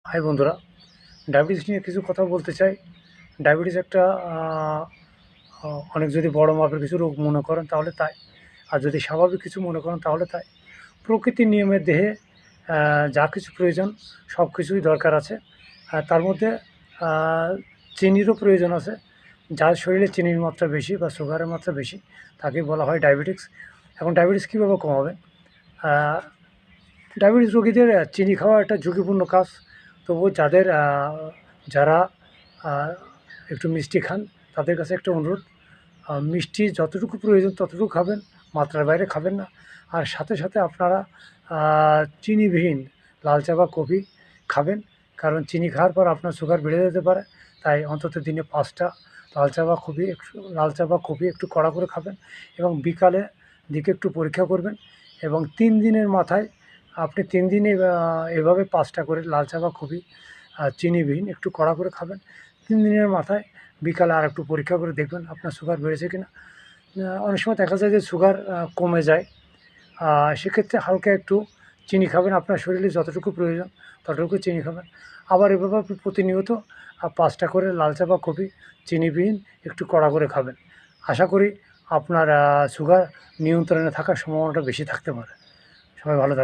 High বন্ধুরা, diabetes নিয়ে কিছু কথা বলতে চাই। ডায়াবেটিস একটা অনেক যদি বড় মাপের কিছু রোগ মনে করেন তাহলে তাই, আর যদি স্বাভাবিক কিছু মনে করেন তাহলে তাই। প্রকৃতির নিয়মের দেহে যা কিছু প্রয়োজন সব কিছুই দরকার আছে। তার মধ্যে আহ, চিনিরও প্রয়োজন আছে। যার শরীরে চিনির মাত্রা বেশি বা সুগারের মাত্রা বেশি তাকে বলা হয় ডায়াবেটিক্স। এখন ডায়াবেটিস কীভাবে কমাবেন? আহ, ডায়াবেটিস রোগীদের চিনি খাওয়া একটা ঝুঁকিপূর্ণ কাজ। তবুও যারা আহ, একটু মিষ্টি খান তাদের কাছে একটা অনুরোধ, মিষ্টি যতটুকু প্রয়োজন ততটুকু খাবেন, মাত্রার বাইরে খাবেন না। আর সাথে সাথে আপনারা চিনিবিহীন লাল চা বা কফি খাবেন, কারণ চিনি খাওয়ার পর আপনার সুগার বেড়ে যেতে পারে। তাই অন্তত দিনে 5টা লাল চা বা কফি একটু কড়া করে খাবেন, এবং বিকালে দিকে একটু পরীক্ষা করবেন। এবং 3 দিনের মাথায় আপনি 3 দিনে এভাবে 5টা করে লাল চা বা কফি চিনিবিহীন একটু কড়া করে খাবেন। 3 দিনের মাথায় বিকালে আর একটু পরীক্ষা করে দেখবেন আপনার সুগার বেড়েছে কিনা। অনেক সময় দেখা যায় যে সুগার কমে যায়। সেক্ষেত্রে হালকা একটু চিনি খাবেন, আপনার শরীরে যতটুকু প্রয়োজন ততটুকু চিনি খাবেন। আবার এভাবে আপনি প্রতিনিয়ত 5টা করে লাল চা বা কফি চিনিবিহীন একটু কড়া করে খাবেন। আশা করি আপনার সুগার নিয়ন্ত্রণে থাকার সম্ভাবনাটা বেশি থাকতে পারে। সবাই ভালো থাকবেন।